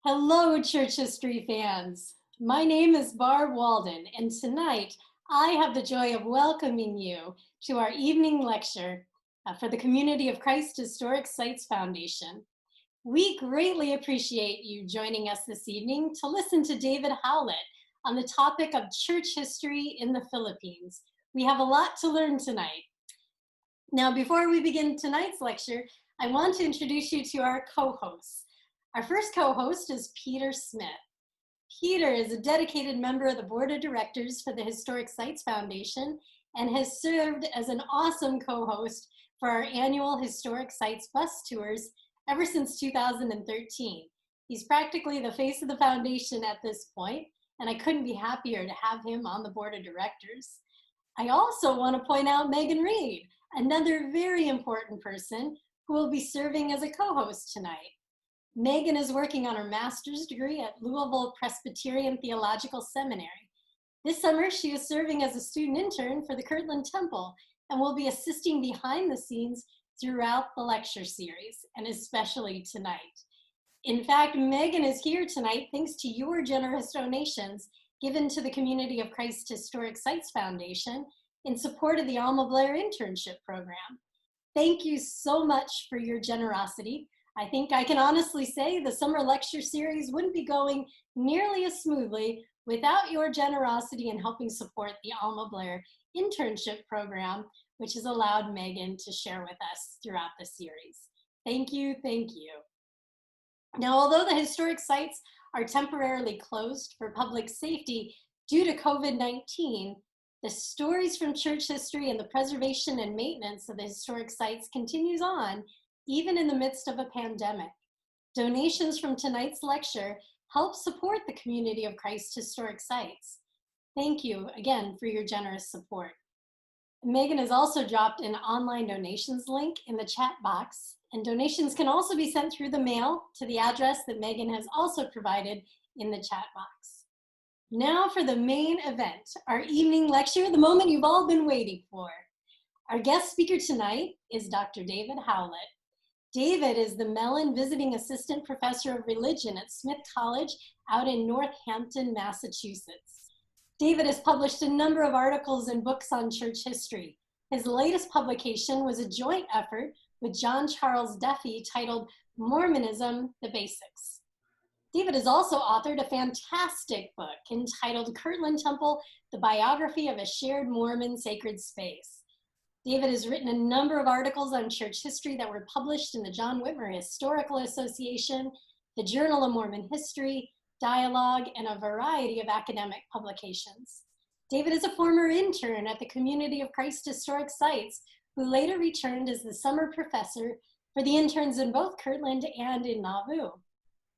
Hello, church history fans. My name is Barb Walden, and tonight I have the joy of welcoming you to our evening lecture for the Community of Christ Historic Sites Foundation. We greatly appreciate you joining us this evening to listen to David Howlett on the topic of church history in the Philippines. We have a lot to learn tonight. Now, before we begin tonight's lecture, I want to introduce you to our co-hosts. Our first co-host is Peter Smith. Peter is a dedicated member of the board of directors for the Historic Sites Foundation and has served as an awesome co-host for our annual Historic Sites bus tours ever since 2013. He's practically the face of the foundation at this point, and I couldn't be happier to have him on the board of directors. I also want to point out Megan Reed, another very important person who will be serving as a co-host tonight. Megan is working on her master's degree at Louisville Presbyterian Theological Seminary. This summer, she is serving as a student intern for the Kirtland Temple and will be assisting behind the scenes throughout the lecture series, and especially tonight. In fact, Megan is here tonight thanks to your generous donations given to the Community of Christ Historic Sites Foundation in support of the Alma Blair internship program. Thank you so much for your generosity. I think I can honestly say the summer lecture series wouldn't be going nearly as smoothly without your generosity in helping support the Alma Blair internship program, which has allowed Megan to share with us throughout the series. Thank you, thank you. Now, although the historic sites are temporarily closed for public safety due to COVID-19, the stories from church history and the preservation and maintenance of the historic sites continues on even in the midst of a pandemic. Donations from tonight's lecture help support the Community of Christ Historic Sites. Thank you again for your generous support. Megan has also dropped an online donations link in the chat box, and donations can also be sent through the mail to the address that Megan has also provided in the chat box. Now for the main event, our evening lecture, the moment you've all been waiting for. Our guest speaker tonight is Dr. David Howlett. David is the Mellon Visiting Assistant Professor of Religion at Smith College out in Northampton, Massachusetts. David has published a number of articles and books on church history. His latest publication was a joint effort with John Charles Duffy titled Mormonism, the Basics. David has also authored a fantastic book entitled Kirtland Temple, the Biography of a Shared Mormon Sacred Space. David has written a number of articles on church history that were published in the John Whitmer Historical Association, the Journal of Mormon History, Dialogue, and a variety of academic publications. David is a former intern at the Community of Christ Historic Sites, who later returned as the summer professor for the interns in both Kirtland and in Nauvoo.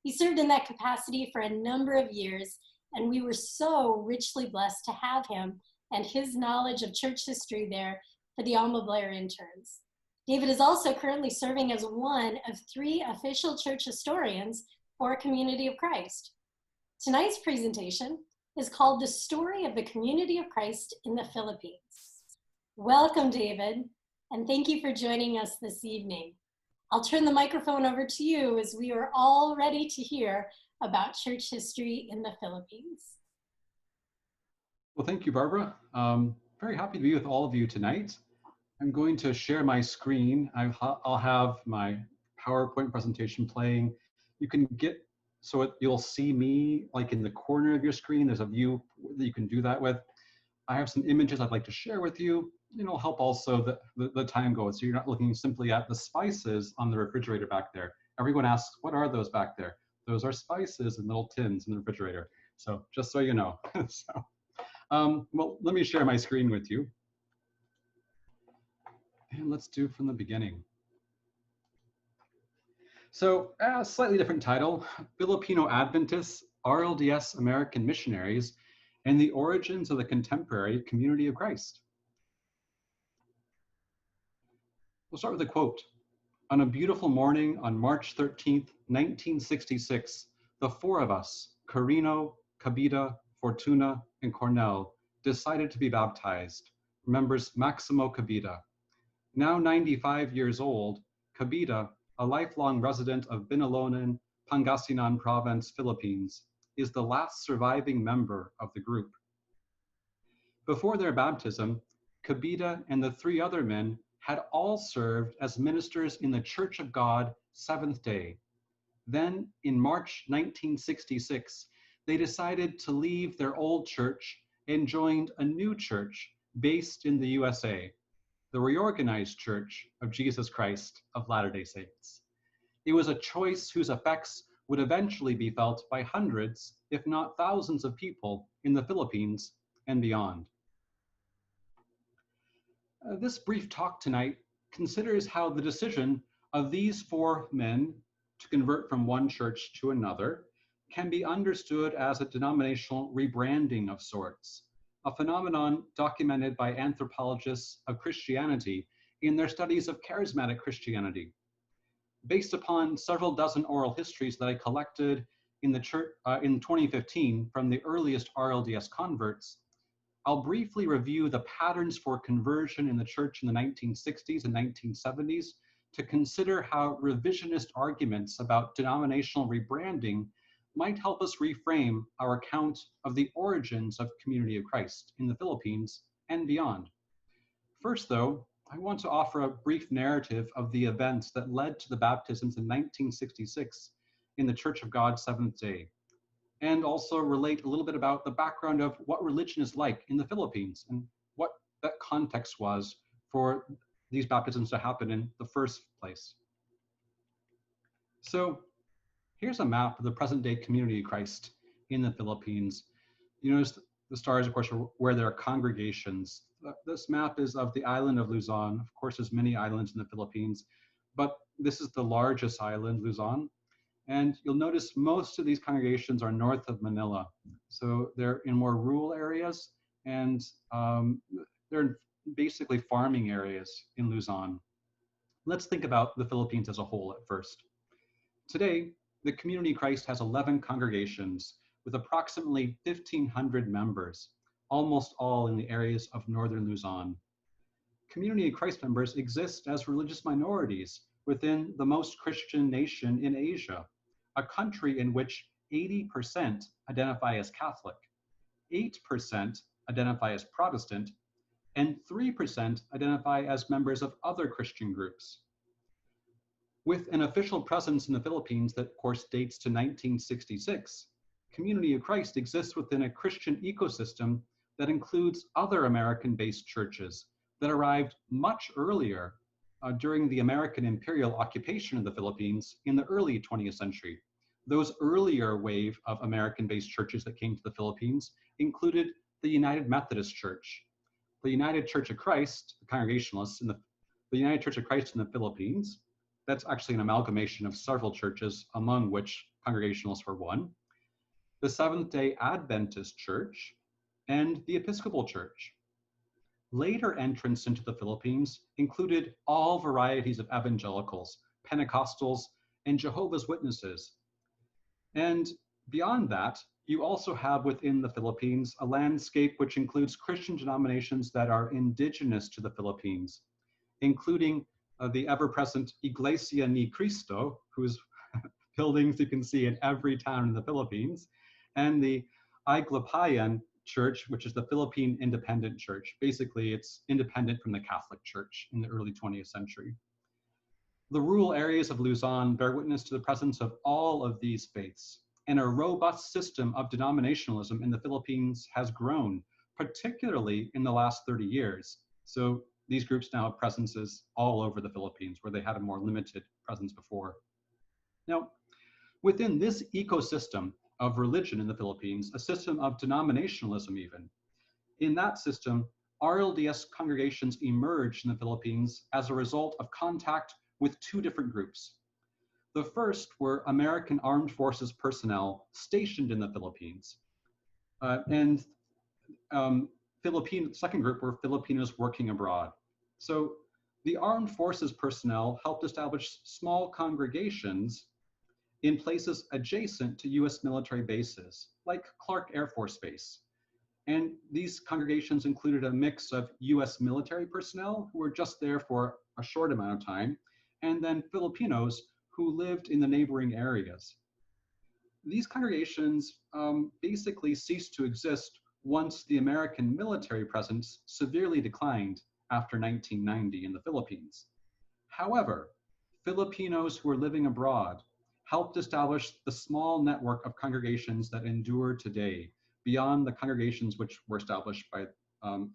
He served in that capacity for a number of years, and we were so richly blessed to have him and his knowledge of church history there for the Alma Blair interns. David is also currently serving as one of 3 official church historians for Community of Christ. Tonight's presentation is called The Story of the Community of Christ in the Philippines. Welcome, David, and thank you for joining us this evening. I'll turn the microphone over to you as we are all ready to hear about church history in the Philippines. Well, thank you, Barbara. Very happy to be with all of you tonight. I'm going to share my screen. I'll have my PowerPoint presentation playing. You can get, you'll see me like in the corner of your screen. There's a view that you can do that with. I have some images I'd like to share with you. It'll help also the time goes, so you're not looking simply at the spices on the refrigerator back there. Everyone asks, what are those back there? Those are spices in little tins in the refrigerator. So just so you know. Well, let me share my screen with you. And let's do from the beginning. So a slightly different title, Filipino Adventists, RLDS American Missionaries, and the Origins of the Contemporary Community of Christ. We'll start with a quote. On a beautiful morning on March 13th, 1966, the 4 of us, Carino, Cabida, Fortuna, and Cornell, decided to be baptized, remembers Maximo Cabida. Now 95 years old, Cabida, a lifelong resident of Binalonan, Pangasinan Province, Philippines, is the last surviving member of the group. Before their baptism, Kabita and the three other men had all served as ministers in the Church of God Seventh Day. Then, in March 1966, they decided to leave their old church and joined a new church based in the USA, the Reorganized Church of Jesus Christ of Latter-day Saints. It was a choice whose effects would eventually be felt by hundreds, if not thousands of people in the Philippines and beyond. This brief talk tonight considers how the decision of these four men to convert from one church to another can be understood as a denominational rebranding of sorts, a phenomenon documented by anthropologists of Christianity in their studies of charismatic Christianity. Based upon several dozen oral histories that I collected in the church in 2015 from the earliest RLDS converts, I'll briefly review the patterns for conversion in the church in the 1960s and 1970s to consider how revisionist arguments about denominational rebranding might help us reframe our account of the origins of Community of Christ in the Philippines and beyond. First, though, I want to offer a brief narrative of the events that led to the baptisms in 1966 in the Church of God Seventh Day, and also relate a little bit about the background of what religion is like in the Philippines and what that context was for these baptisms to happen in the first place. So here's a map of the present day Community of Christ in the Philippines. You notice the stars, of course, are where there are congregations. This map is of the island of Luzon. Of course, there's many islands in the Philippines, but this is the largest island, Luzon. And you'll notice most of these congregations are north of Manila. So they're in more rural areas, and they're basically farming areas in Luzon. Let's think about the Philippines as a whole at first. Today, the Community of Christ has 11 congregations with approximately 1,500 members, almost all in the areas of northern Luzon. Community of Christ members exist as religious minorities within the most Christian nation in Asia, a country in which 80% identify as Catholic, 8% identify as Protestant, and 3% identify as members of other Christian groups. With an official presence in the Philippines that, of course, dates to 1966, Community of Christ exists within a Christian ecosystem that includes other American-based churches that arrived much earlier during the American imperial occupation of the Philippines in the early 20th century. Those earlier wave of American-based churches that came to the Philippines included the United Methodist Church, the United Church of Christ, the Congregationalists, the United Church of Christ in the Philippines. That's actually an amalgamation of several churches, among which Congregationalists were one, the Seventh-day Adventist Church, and the Episcopal Church. Later entrants into the Philippines included all varieties of evangelicals, Pentecostals, and Jehovah's Witnesses. And beyond that, you also have within the Philippines a landscape which includes Christian denominations that are indigenous to the Philippines, including the ever-present Iglesia ni Cristo, whose buildings you can see in every town in the Philippines, and the Iglepayan Church, which is the Philippine Independent Church. Basically, it's independent from the Catholic Church in the early 20th century. The rural areas of Luzon bear witness to the presence of all of these faiths, and a robust system of denominationalism in the Philippines has grown, particularly in the last 30 years. So these groups now have presences all over the Philippines, where they had a more limited presence before. Now, within this ecosystem of religion in the Philippines, a system of denominationalism even, in that system, RLDS congregations emerged in the Philippines as a result of contact with two different groups. The first were American Armed Forces personnel stationed in the Philippines. The second group were Filipinos working abroad. So the armed forces personnel helped establish small congregations in places adjacent to US military bases, like Clark Air Force Base. And these congregations included a mix of US military personnel who were just there for a short amount of time, and then Filipinos who lived in the neighboring areas. these congregations basically ceased to exist once the American military presence severely declined after 1990 in the Philippines. However, Filipinos who were living abroad helped establish the small network of congregations that endure today, beyond the congregations which were established by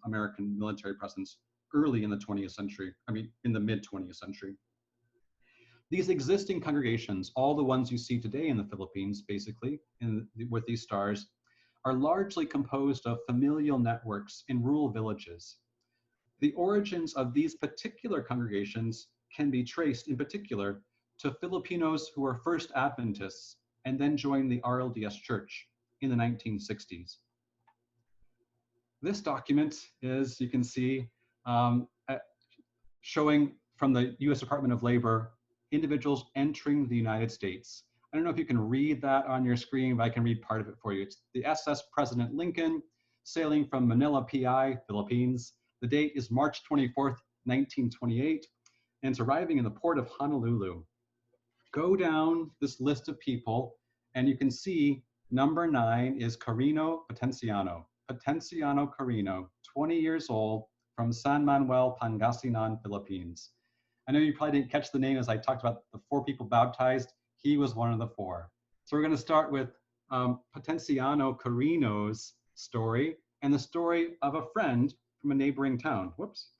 American military presence early in the 20th century, in the mid 20th century. These existing congregations, all the ones you see today in the Philippines, basically, with these stars, are largely composed of familial networks in rural villages. The origins of these particular congregations can be traced, in particular, to Filipinos who were first Adventists and then joined the RLDS Church in the 1960s. This document is, you can see, showing from the US Department of Labor individuals entering the United States. I don't know if you can read that on your screen, but I can read part of it for you. It's the SS President Lincoln sailing from Manila, PI, Philippines. The date is March 24th, 1928, and it's arriving in the port of Honolulu. Go down this list of people, and you can see number 9 is Carino Potenciano. Potenciano Carino, 20 years old, from San Manuel, Pangasinan, Philippines. I know you probably didn't catch the name as I talked about the 4 people baptized. He was one of the 4. So we're going to start with Potenciano Carino's story and the story of a friend from a neighboring town. Whoops.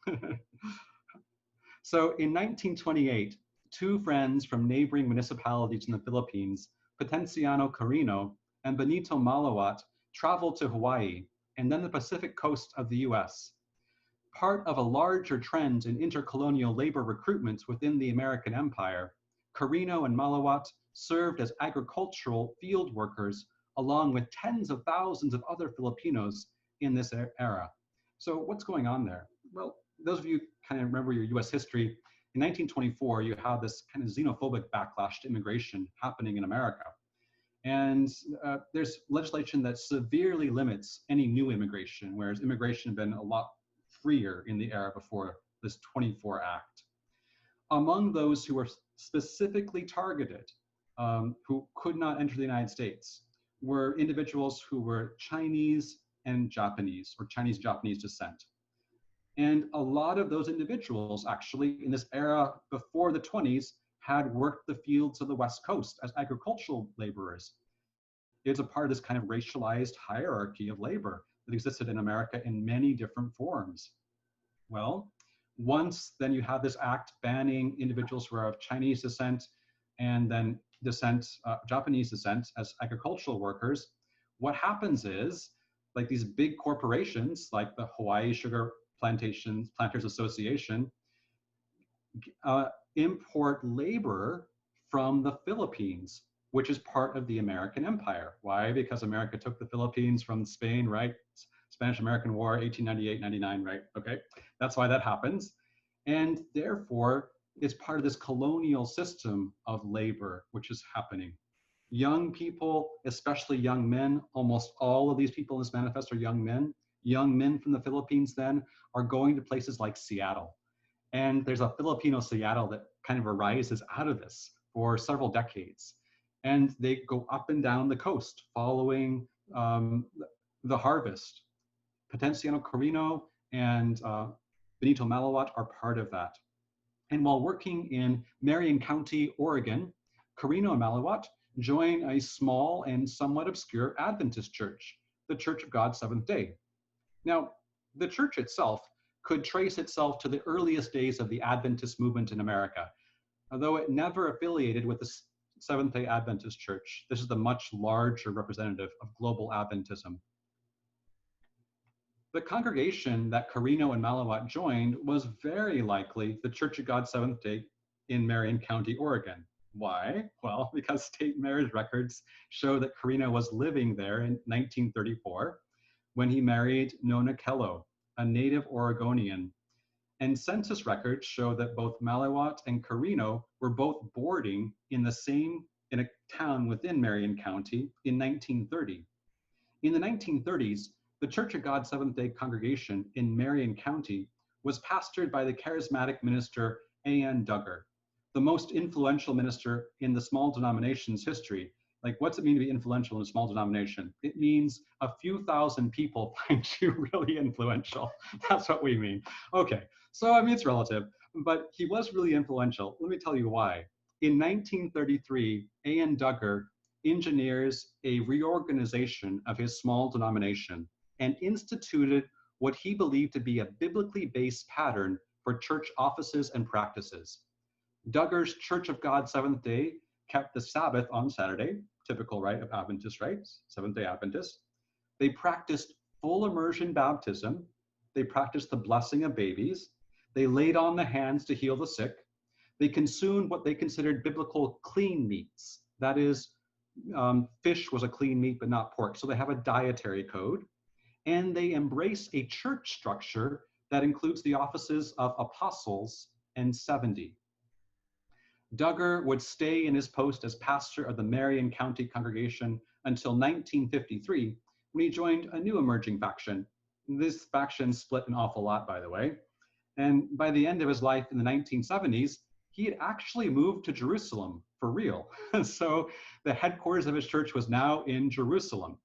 So in 1928, 2 friends from neighboring municipalities in the Philippines, Potenciano Carino and Benito Malawat, traveled to Hawaii and then the Pacific coast of the US. Part of a larger trend in intercolonial labor recruitment within the American Empire, Carino and Malawat served as agricultural field workers along with tens of thousands of other Filipinos in this era. So what's going on there? Well, those of you kind of remember your US history, in 1924, you have this kind of xenophobic backlash to immigration happening in America. And there's legislation that severely limits any new immigration, whereas immigration had been a lot freer in the era before this 24 Act. Among those who were specifically targeted, who could not enter the United States, were individuals who were Chinese and Japanese, or Chinese-Japanese descent. And a lot of those individuals actually in this era before the 20s had worked the fields of the West Coast as agricultural laborers. It's a part of this kind of racialized hierarchy of labor that existed in America in many different forms. Well, once then you have this act banning individuals who are of Chinese descent and then Japanese descent as agricultural workers, what happens is, like these big corporations like the Hawaii Sugar Planters Association import labor from the Philippines, which is part of the American Empire. Why? Because America took the Philippines from Spain, right? Spanish-American War, 1898-99, right? Okay, that's why that happens. And therefore, it's part of this colonial system of labor, which is happening. Young people, especially young men, almost all of these people in this manifest are young men. Young men from the Philippines then are going to places like Seattle. And there's a Filipino Seattle that kind of arises out of this for several decades. And they go up and down the coast following the harvest. Potenciano Carino and Benito Malawat are part of that. And while working in Marion County, Oregon, Carino and Malawat join a small and somewhat obscure Adventist church, the Church of God Seventh Day. Now, the church itself could trace itself to the earliest days of the Adventist movement in America, although it never affiliated with the Seventh-day Adventist Church. This is the much larger representative of global Adventism. The congregation that Carino and Malawat joined was very likely the Church of God Seventh-day in Marion County, Oregon. Why? Well, because state marriage records show that Carino was living there in 1934 when he married Nona Kello, a native Oregonian. And census records show that both Malawat and Carino were both boarding in a town within Marion County in 1930. In the 1930s, the Church of God Seventh-day congregation in Marion County was pastored by the charismatic minister A.N. Duggar, the most influential minister in the small denomination's history, Like, what's it mean to be influential in a small denomination? It means a few thousand people find you really influential. That's what we mean. Okay, so I mean, it's relative, but he was really influential. Let me tell you why. In 1933, A.N. Duggar engineers a reorganization of his small denomination and instituted what he believed to be a biblically based pattern for church offices and practices. Duggar's Church of God Seventh Day kept the Sabbath on Saturday, typical rite of Adventist rites, Seventh-day Adventists. They practiced full immersion baptism. They practiced the blessing of babies. They laid on the hands to heal the sick. They consumed what they considered biblical clean meats. That is, fish was a clean meat, but not pork. So they have a dietary code. And they embrace a church structure that includes the offices of apostles and 70. Duggar would stay in his post as pastor of the Marion County congregation until 1953, when he joined a new emerging faction. This faction split an awful lot, by the way. And by the end of his life in the 1970s, he had actually moved to Jerusalem for real. So the headquarters of his church was now in Jerusalem.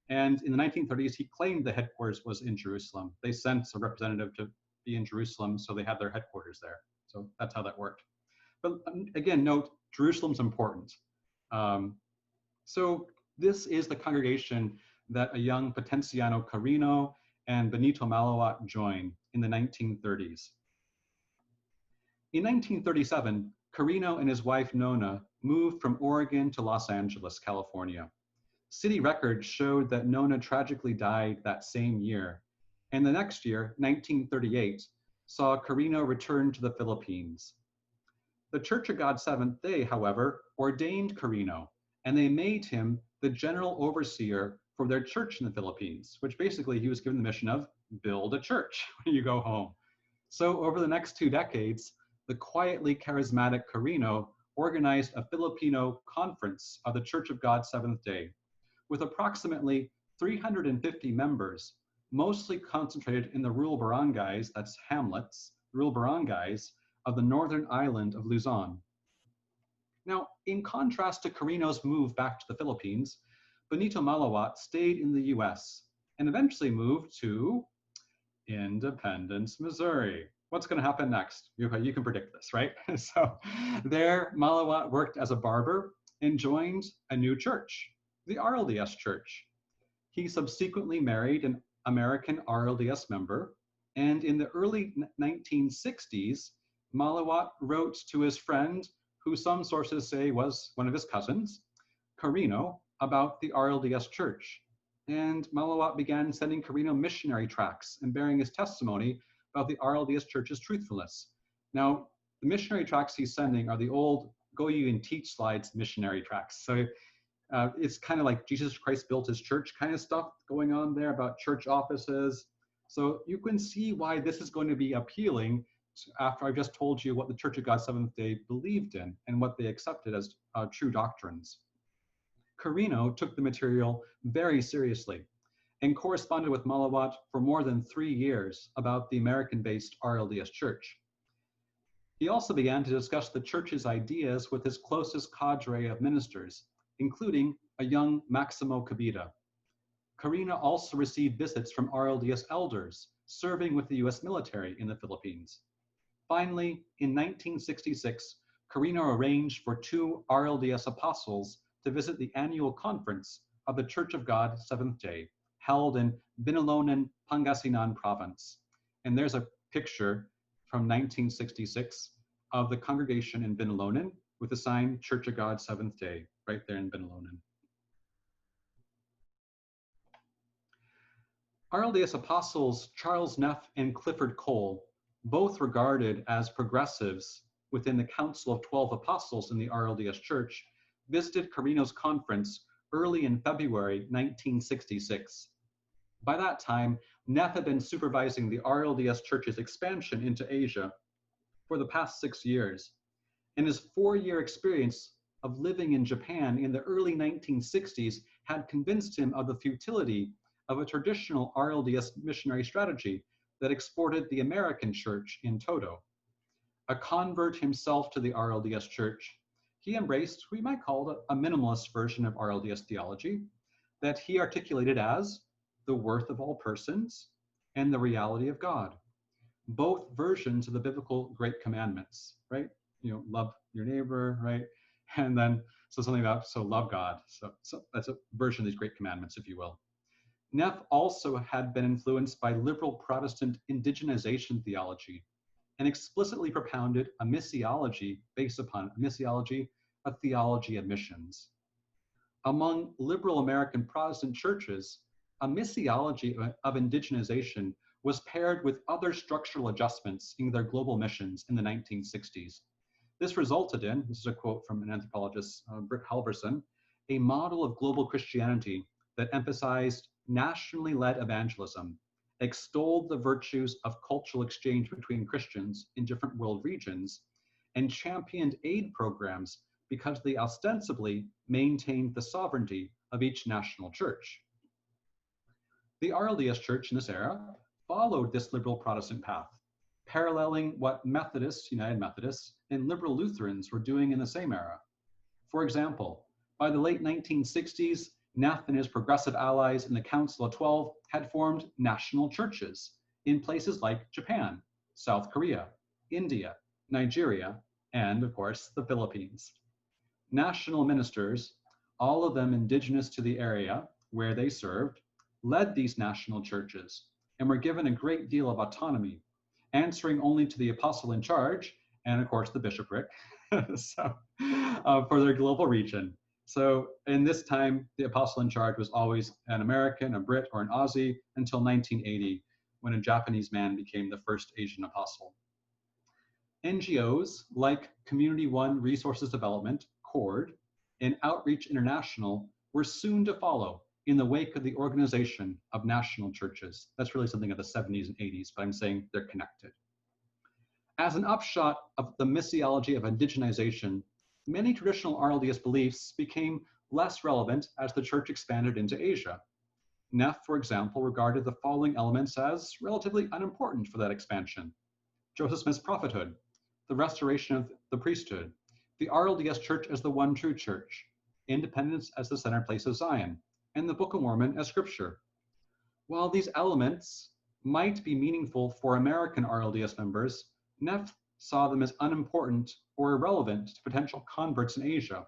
And in the 1930s, he claimed the headquarters was in Jerusalem. They sent a representative to be in Jerusalem, so they had their headquarters there. So that's how that worked. But again, note, Jerusalem's important. So this is the congregation that a young Potenciano Carino and Benito Malawat joined in the 1930s. In 1937, Carino and his wife Nona moved from Oregon to Los Angeles, California. City records showed that Nona tragically died that same year, and the next year, 1938, saw Carino return to the Philippines. The Church of God Seventh Day, however, ordained Carino, and they made him the general overseer for their church in the Philippines, which basically he was given the mission of build a church when you go home. So over the next 2 decades, the quietly charismatic Carino organized a Filipino conference of the Church of God Seventh Day, with approximately 350 members, mostly concentrated in the rural barangays, that's hamlets, rural barangays, of the northern island of Luzon. Now, in contrast to Carino's move back to the Philippines, Benito Malawat stayed in the US and eventually moved to Independence, Missouri. What's going to happen next? You can predict this, right? So there, Malawat worked as a barber and joined a new church, the RLDS Church. He subsequently married an American RLDS member, and in the early 1960s, Malawat wrote to his friend, who some sources say was one of his cousins, Carino, about the RLDS Church. And Malawat began sending Carino missionary tracts and bearing his testimony about the RLDS Church's truthfulness. Now, the missionary tracts he's sending are the old go you and teach slides missionary tracts. So it's kind of like Jesus Christ built his church kind of stuff going on there about church offices. So you can see why this is going to be appealing after I've just told you what the Church of God Seventh Day believed in and what they accepted as true doctrines. Carino took the material very seriously and corresponded with Malawat for more than 3 years about the American-based RLDS Church. He also began to discuss the church's ideas with his closest cadre of ministers, including a young Maximo Cabida. Carino also received visits from RLDS elders serving with the US military in the Philippines. Finally, in 1966, Carino arranged for 2 RLDS apostles to visit the annual conference of the Church of God Seventh Day, held in Binalonan, Pangasinan province. And there's a picture from 1966 of the congregation in Binalonan with the sign Church of God Seventh Day, right there in Binalonan. RLDS apostles Charles Neff and Clifford Cole, both regarded as progressives within the Council of 12 Apostles in the RLDS Church, visited Carino's conference early in February 1966. By that time, Neff had been supervising the RLDS Church's expansion into Asia for the past 6 years, and his 4-year experience of living in Japan in the early 1960s had convinced him of the futility of a traditional RLDS missionary strategy that exported the American church in toto. A convert himself to the RLDS Church, he embraced what we might call a minimalist version of RLDS theology that he articulated as the worth of all persons and the reality of God. Both versions of the biblical Great Commandments, right? Love your neighbor, right? And then, so something about, so love God. So that's a version of these Great Commandments, if you will. Neff also had been influenced by liberal Protestant indigenization theology and explicitly propounded a missiology based upon a theology of missions. Among liberal American Protestant churches, a missiology of indigenization was paired with other structural adjustments in their global missions in the 1960s. This resulted in, this is a quote from an anthropologist, Britt Halverson, a model of global Christianity that emphasized nationally led evangelism, extolled the virtues of cultural exchange between Christians in different world regions, and championed aid programs because they ostensibly maintained the sovereignty of each national church. The RLDS Church in this era followed this liberal Protestant path, paralleling what Methodists, United Methodists, and liberal Lutherans were doing in the same era. For example, by the late 1960s, Neff and his progressive allies in the Council of 12 had formed national churches in places like Japan, South Korea, India, Nigeria, and of course, the Philippines. National ministers, all of them indigenous to the area where they served, led these national churches and were given a great deal of autonomy, answering only to the apostle in charge and of course the bishopric for their global region. So in this time, the apostle in charge was always an American, a Brit, or an Aussie until 1980, when a Japanese man became the first Asian apostle. NGOs like Community One Resources Development, CORD, and Outreach International were soon to follow in the wake of the organization of national churches. That's really something of the 70s and 80s, but I'm saying they're connected. As an upshot of the missiology of indigenization, many traditional RLDS beliefs became less relevant as the church expanded into Asia. Neff, for example, regarded the following elements as relatively unimportant for that expansion: Joseph Smith's prophethood, the restoration of the priesthood, the RLDS Church as the one true church, independence as the center place of Zion, and the Book of Mormon as scripture. While these elements might be meaningful for American RLDS members, Neff saw them as unimportant or irrelevant to potential converts in Asia,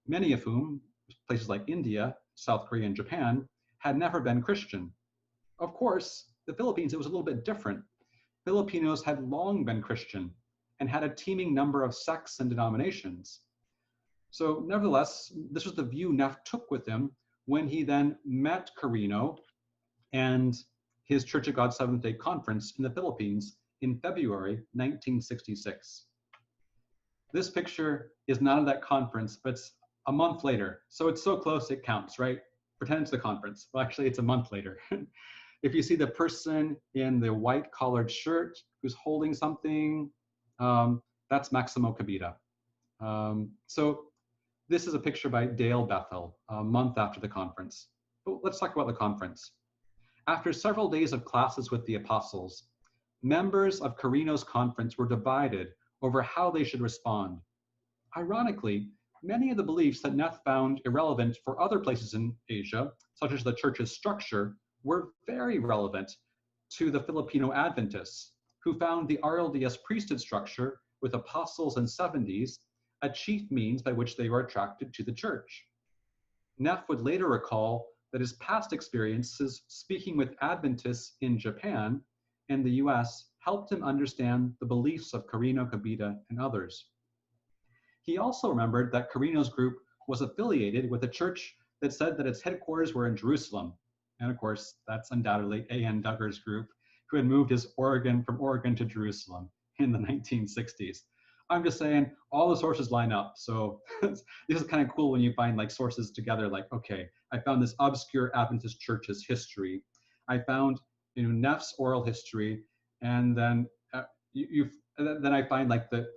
many of whom, places like India, South Korea, and Japan, had never been Christian. Of course, the Philippines, it was a little bit different. Filipinos had long been Christian and had a teeming number of sects and denominations. So nevertheless, this was the view Neff took with him when he then met Carino and his Church of God Seventh-day Conference in the Philippines in February 1966. This picture is not of that conference, but it's a month later. So it's so close it counts, right? Pretend it's the conference. Well, actually, it's a month later. If you see the person in the white collared shirt who's holding something, that's Maximo Cabita. So this is a picture by Dale Bethel, a month after the conference. But let's talk about the conference. After several days of classes with the apostles, members of Carino's conference were divided over how they should respond. Ironically, many of the beliefs that Neff found irrelevant for other places in Asia, such as the church's structure, were very relevant to the Filipino Adventists, who found the RLDS priesthood structure with apostles and 70s a chief means by which they were attracted to the church. Neff would later recall that his past experiences speaking with Adventists in Japan and the US helped him understand the beliefs of Carino Cabita and others. He also remembered that Carino's group was affiliated with a church that said that its headquarters were in Jerusalem. And of course, that's undoubtedly A.N. Duggar's group, who had moved from Oregon to Jerusalem in the 1960s. I'm just saying, all the sources line up. So this is kind of cool when you find like sources together, like, okay, I found this obscure Adventist church's history. I found Neff's oral history, and then then I find like the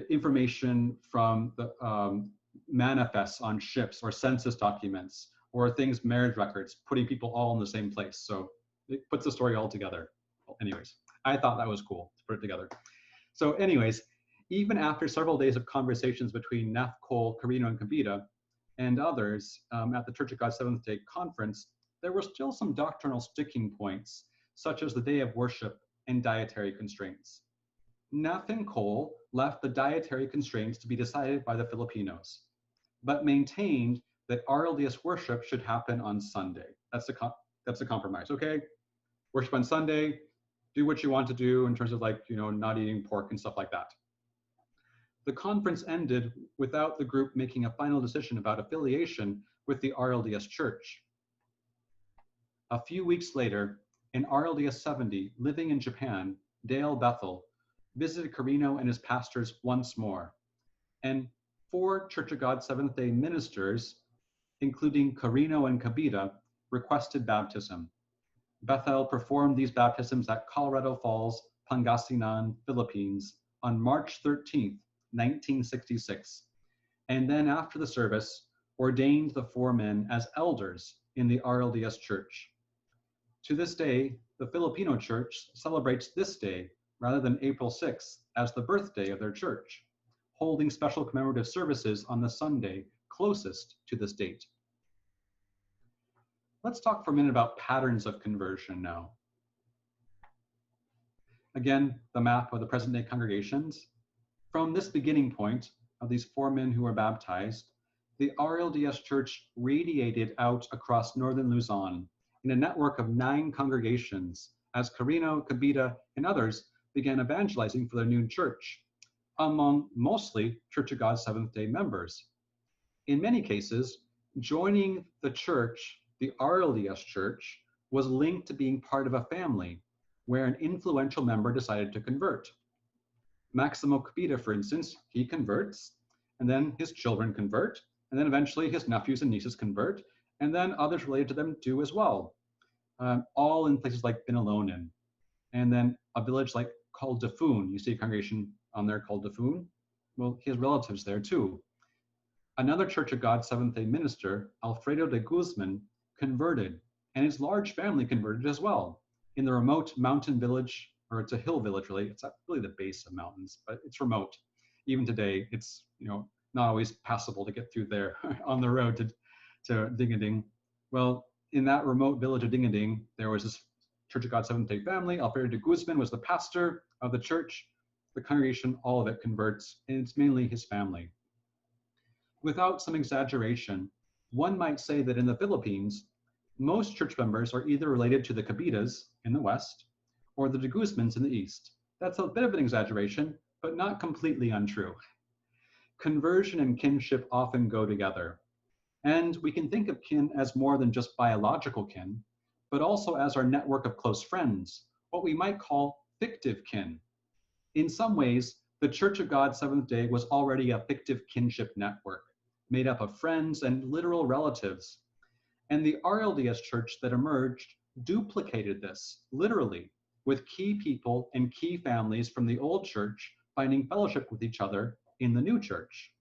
information from the manifests on ships or census documents or things, marriage records, putting people all in the same place. So it puts the story all together. Well, anyways, I thought that was cool to put it together. So anyways, Even after several days of conversations between Neff, Cole, Carino, and Kavita, and others at the Church of God Seventh-day Conference, there were still some doctrinal sticking points, such as the day of worship and dietary constraints. Neff and Cole left the dietary constraints to be decided by the Filipinos, but maintained that RLDS worship should happen on Sunday. That's the compromise. Okay, worship on Sunday, do what you want to do in terms of not eating pork and stuff like that. The conference ended without the group making a final decision about affiliation with the RLDS Church. A few weeks later, an RLDS 70 living in Japan, Dale Bethel, visited Carino and his pastors once more, and 4 Church of God Seventh-day ministers, including Carino and Kavita, requested baptism. Bethel performed these baptisms at Colorado Falls, Pangasinan, Philippines on March 13th, 1966, and then after the service, ordained the 4 men as elders in the RLDS Church. To this day, the Filipino Church celebrates this day rather than April 6th as the birthday of their church, holding special commemorative services on the Sunday closest to this date. Let's talk for a minute about patterns of conversion now. Again, the map of the present-day congregations. From this beginning point of these 4 men who were baptized, the RLDS Church radiated out across northern Luzon in a network of 9 congregations as Carino, Kavita, and others began evangelizing for their new church, among mostly Church of God Seventh-day members. In many cases, joining the church, the RLDS Church, was linked to being part of a family where an influential member decided to convert. Maximo Kavita, for instance, he converts, and then his children convert, and then eventually his nephews and nieces convert, and then others related to them do as well, all in places like Binalonan. And then a village like called Dafun, you see a congregation on there called Dafun? Well, he has relatives there too. Another Church of God Seventh-day minister, Alfredo de Guzman, converted, and his large family converted as well in the remote mountain village, or it's a hill village really. It's not really the base of mountains, but it's remote. Even today, it's not always passable to get through there on the road to Dingading. Well, in that remote village of Dingading, there was this Church of God Seventh-day family. Alfredo de Guzman was the pastor of the church. The congregation, all of it converts, and it's mainly his family. Without some exaggeration, one might say that in the Philippines, most church members are either related to the Kavitas in the West or the de Guzmans in the East. That's a bit of an exaggeration, but not completely untrue. Conversion and kinship often go together. And we can think of kin as more than just biological kin, but also as our network of close friends, what we might call fictive kin. In some ways, the Church of God Seventh-day was already a fictive kinship network, made up of friends and literal relatives. And the RLDS Church that emerged duplicated this, literally, with key people and key families from the old church finding fellowship with each other in the new church.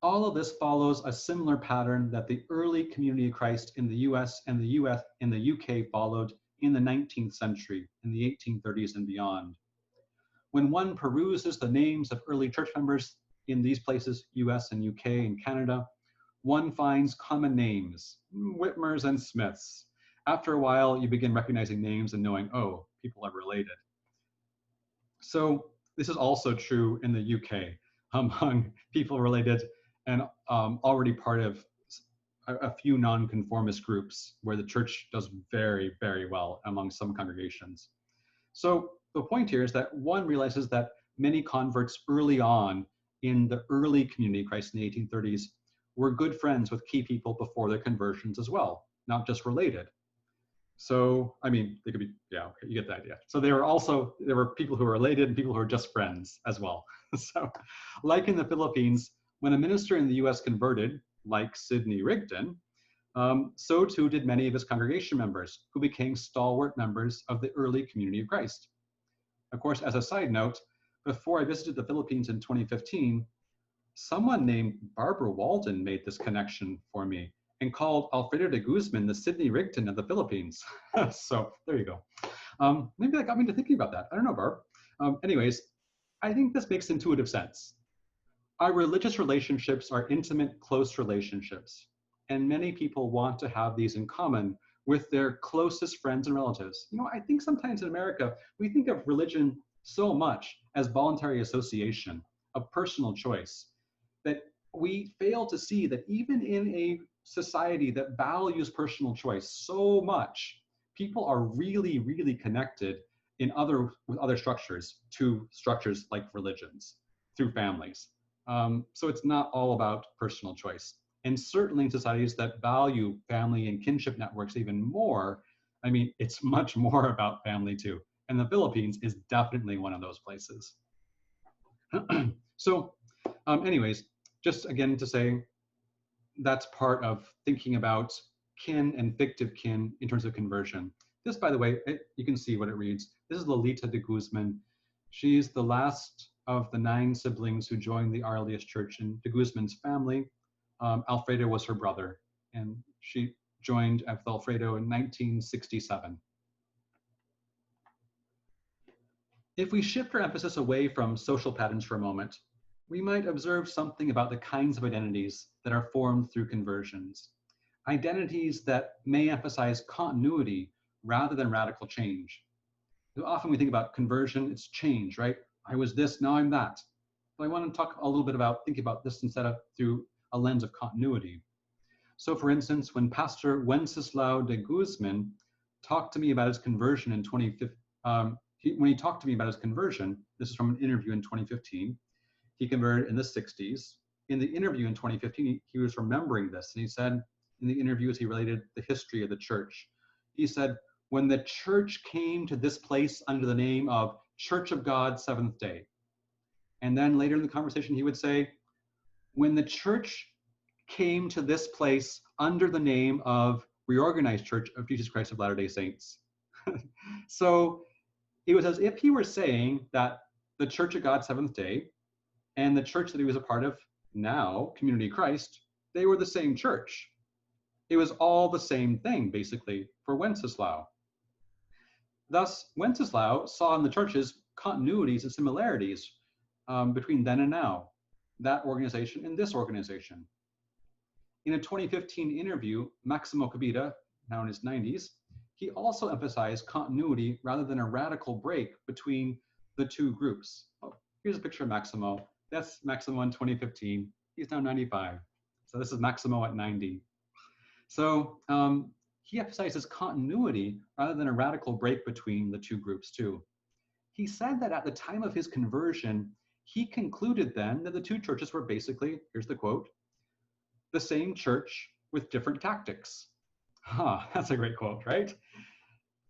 All of this follows a similar pattern that the early Community of Christ in the US and the UK followed in the 19th century, in the 1830s and beyond. When one peruses the names of early church members in these places, US and UK and Canada, one finds common names, Whitmers and Smiths. After a while, you begin recognizing names and knowing, oh, people are related. So this is also true in the UK among people related and already part of a few nonconformist groups where the church does very, very well among some congregations. So the point here is that one realizes that many converts early on in the early Community of Christ in the 1830s were good friends with key people before their conversions as well, not just related. So, I mean, they could be, yeah, okay, you get the idea. So there were people who were related and people who were just friends as well. So like in the Philippines, when a minister in the US converted, like Sidney Rigdon, so too did many of his congregation members who became stalwart members of the early Community of Christ. Of course, as a side note, before I visited the Philippines in 2015, someone named Barbara Walden made this connection for me and called Alfredo de Guzman the Sidney Rigdon of the Philippines. So there you go. Maybe that got me to thinking about that. I don't know, Barb. Anyways, I think this makes intuitive sense. Our religious relationships are intimate, close relationships, and many people want to have these in common with their closest friends and relatives. I think sometimes in America, we think of religion so much as voluntary association, of personal choice, that we fail to see that even in a society that values personal choice so much, people are really, really connected with other structures to structures like religions through families. So it's not all about personal choice. And certainly in societies that value family and kinship networks even more, I mean, it's much more about family too. And the Philippines is definitely one of those places. So anyways, just again to say, that's part of thinking about kin and fictive kin in terms of conversion. This, by the way, you can see what it reads. This is Lolita de Guzman. She's the last of the 9 siblings who joined the RLDS Church in de Guzman's family. Alfredo was her brother, and she joined with Alfredo in 1967. If we shift our emphasis away from social patterns for a moment, we might observe something about the kinds of identities that are formed through conversions. Identities that may emphasize continuity rather than radical change. So often we think about conversion, it's change, right? I was this, now I'm that. So I want to talk a little bit about thinking about this instead of through a lens of continuity. So for instance, when Pastor Wenceslao de Guzman talked to me about his conversion in 2015, when he talked to me about his conversion, this is from an interview in 2015, he converted in the 60s. In the interview in 2015, he was remembering this, and he said in the interview as he related the history of the church, he said, when the church came to this place under the name of Church of God, Seventh Day. And then later in the conversation, he would say, when the church came to this place under the name of Reorganized Church of Jesus Christ of Latter-day Saints. So it was as if he were saying that the Church of God, Seventh Day, and the church that he was a part of now, Community of Christ, they were the same church. It was all the same thing, basically, for Wenceslao. Thus, Wenceslao saw in the churches continuities and similarities between then and now, that organization and this organization. In a 2015 interview, Maximo Cabita, now in his 90s, he also emphasized continuity rather than a radical break between the two groups. Oh, here's a picture of Maximo. That's Maximo in 2015. He's now 95. So this is Maximo at 90. So he emphasizes continuity rather than a radical break between the two groups too. He said that at the time of his conversion, he concluded then that the two churches were basically, here's the quote, the same church with different tactics. That's a great quote, right?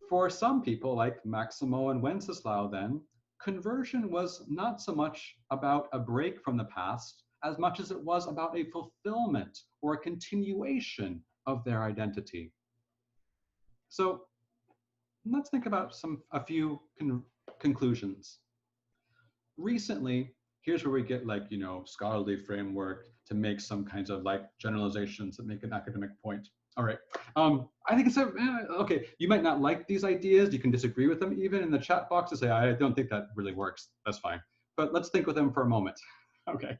For some people like Maximo and Wenceslao then, conversion was not so much about a break from the past as much as it was about a fulfillment or a continuation of their identity. So let's think about a few conclusions. Recently, here's where we get scholarly framework to make some kinds of generalizations that make an academic point. All right, I think it's okay. You might not like these ideas. You can disagree with them even in the chat box to say, I don't think that really works. That's fine. But let's think with them for a moment. Okay.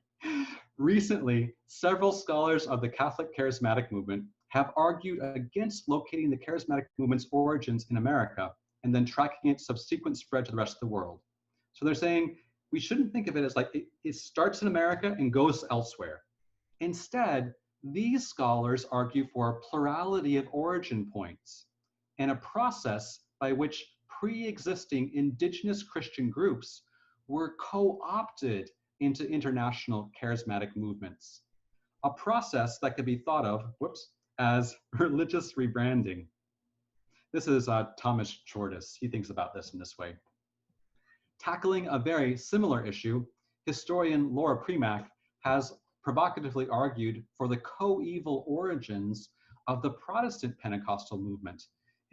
Recently, several scholars of the Catholic charismatic movement have argued against locating the charismatic movement's origins in America and then tracking its subsequent spread to the rest of the world. So they're saying we shouldn't think of it as it starts in America and goes elsewhere. Instead, these scholars argue for a plurality of origin points and a process by which pre-existing indigenous Christian groups were co-opted into international charismatic movements. A process that could be thought of, as religious rebranding. This is Thomas Chortis. He thinks about this in this way. Tackling a very similar issue, historian Laura Premack has provocatively argued for the coeval origins of the Protestant Pentecostal movement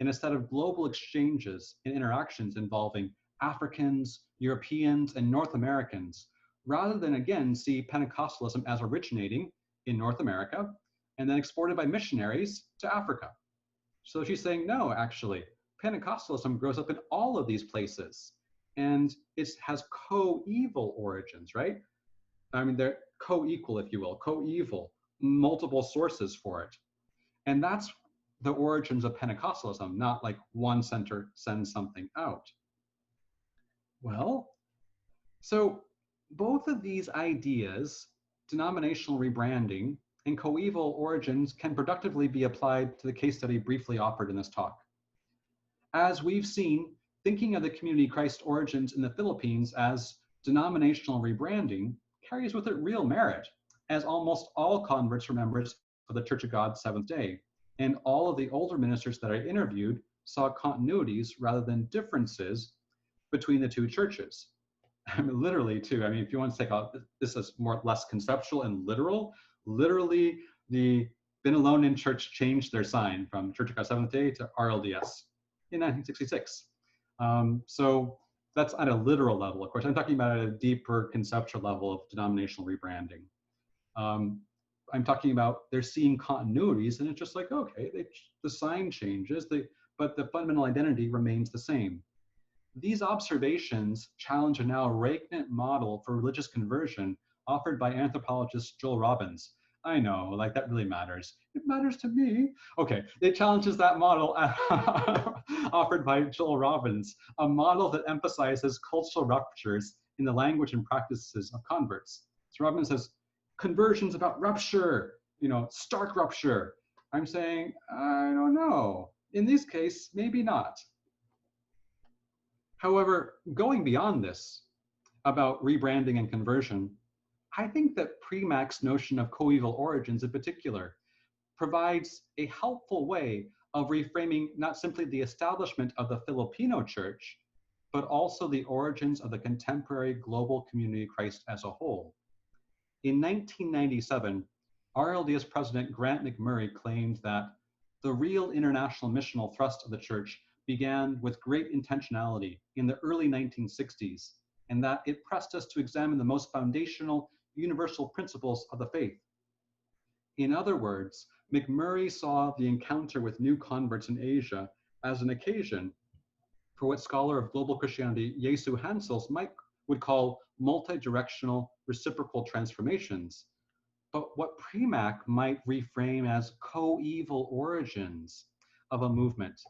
in a set of global exchanges and interactions involving Africans, Europeans, and North Americans, rather than again see Pentecostalism as originating in North America and then exported by missionaries to Africa. So she's saying, no, actually, Pentecostalism grows up in all of these places. and it has co-evil origins, right? I mean, they're co-equal, if you will, co-evil, multiple sources for it. And that's the origins of Pentecostalism, not like one center sends something out. Well, so both of these ideas, denominational rebranding and coeval origins, can productively be applied to the case study briefly offered in this talk. As we've seen, thinking of the community Christ origins in the Philippines as denominational rebranding carries with it real merit, as almost all converts were members of the Church of God Seventh Day, and all of the older ministers that I interviewed saw continuities rather than differences between the two churches. I mean, literally too. I mean, if you want to take out this as more less conceptual and literal, literally the Been Alone in Church changed their sign from Church of God Seventh Day to RLDS in 1966. So that's at a literal level, of course. I'm talking about at a deeper conceptual level of denominational rebranding. I'm talking about they're seeing continuities, and it's just like, okay, the sign changes, but the fundamental identity remains the same. These observations challenge a now regnant model for religious conversion offered by anthropologist Joel Robbins. I know, like that really matters. It matters to me. Okay, it challenges that model offered by Joel Robbins, a model that emphasizes cultural ruptures in the language and practices of converts. So Robbins says, conversion's about rupture, stark rupture. I'm saying, I don't know. In this case, maybe not. However, going beyond this, about rebranding and conversion, I think that Premac's notion of coeval origins in particular provides a helpful way of reframing not simply the establishment of the Filipino church, but also the origins of the contemporary global community of Christ as a whole. In 1997, RLDS President Grant McMurray claimed that the real international missional thrust of the church began with great intentionality in the early 1960s, and that it pressed us to examine the most foundational universal principles of the faith. In other words, McMurray saw the encounter with new converts in Asia as an occasion for what scholar of global Christianity Jesu Hansels would call multi-directional reciprocal transformations, but what Premac might reframe as coeval origins of a movement.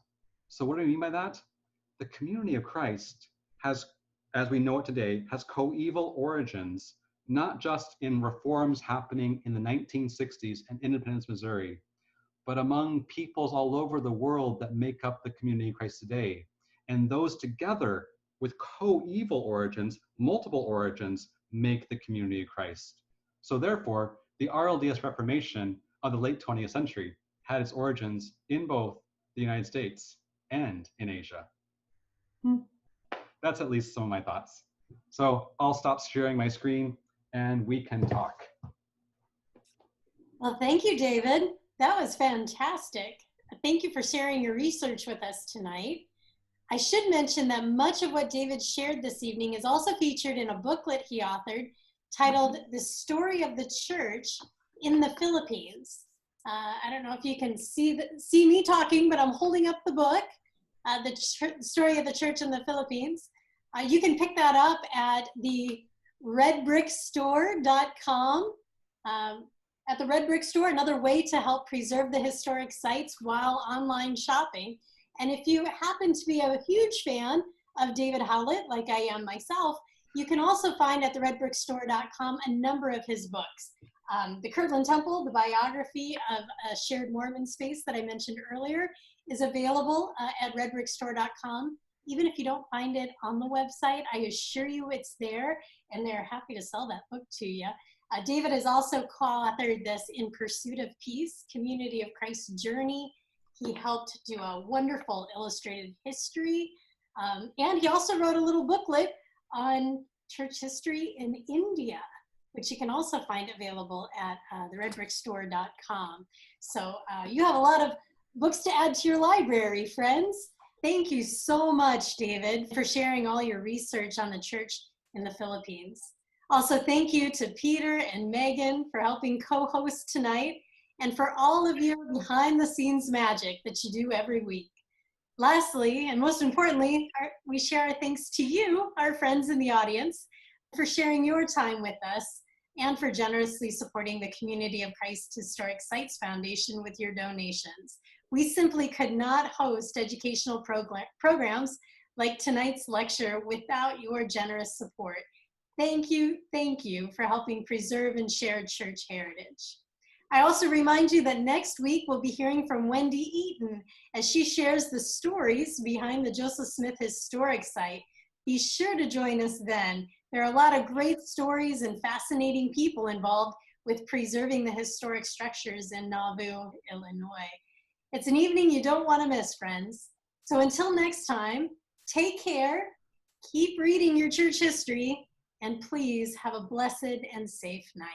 So what do I mean by that? The community of Christ has, as we know it today, has coeval origins, not just in reforms happening in the 1960s in Independence, Missouri, but among peoples all over the world that make up the community of Christ today. And those together with coeval origins, multiple origins, make the community of Christ. So therefore, the RLDS Reformation of the late 20th century had its origins in both the United States and in Asia. That's at least some of my thoughts. So I'll stop sharing my screen and we can talk. Well, thank you, David. That was fantastic. Thank you for sharing your research with us tonight. I should mention that much of what David shared this evening is also featured in a booklet he authored titled The Story of the Church in the Philippines. I don't know if you can see me talking, but I'm holding up the book, The Story of the Church in the Philippines. You can pick that up at the redbrickstore.com. At the Red Brick Store, another way to help preserve the historic sites while online shopping. And if you happen to be a huge fan of David Howlett, like I am myself, you can also find at the redbrickstore.com a number of his books. The Kirtland Temple, the biography of a shared Mormon space that I mentioned earlier, is available at redbrickstore.com. Even if you don't find it on the website, I assure you it's there, and they're happy to sell that book to you. David has also co-authored this In Pursuit of Peace, Community of Christ's Journey. He helped do a wonderful illustrated history. And he also wrote a little booklet on church history in India, which you can also find available at theredbrickstore.com. So you have a lot of books to add to your library, friends. Thank you so much, David, for sharing all your research on the church in the Philippines. Also, thank you to Peter and Megan for helping co-host tonight, and for all of your behind-the-scenes magic that you do every week. Lastly, and most importantly, we share our thanks to you, our friends in the audience, for sharing your time with us and for generously supporting the Community of Christ Historic Sites Foundation with your donations. We simply could not host educational programs like tonight's lecture without your generous support. Thank you for helping preserve and share church heritage. I also remind you that next week we'll be hearing from Wendy Eaton as she shares the stories behind the Joseph Smith Historic Site. Be sure to join us then. There are a lot of great stories and fascinating people involved with preserving the historic structures in Nauvoo, Illinois. It's an evening you don't want to miss, friends. So until next time, take care, keep reading your church history, and please have a blessed and safe night.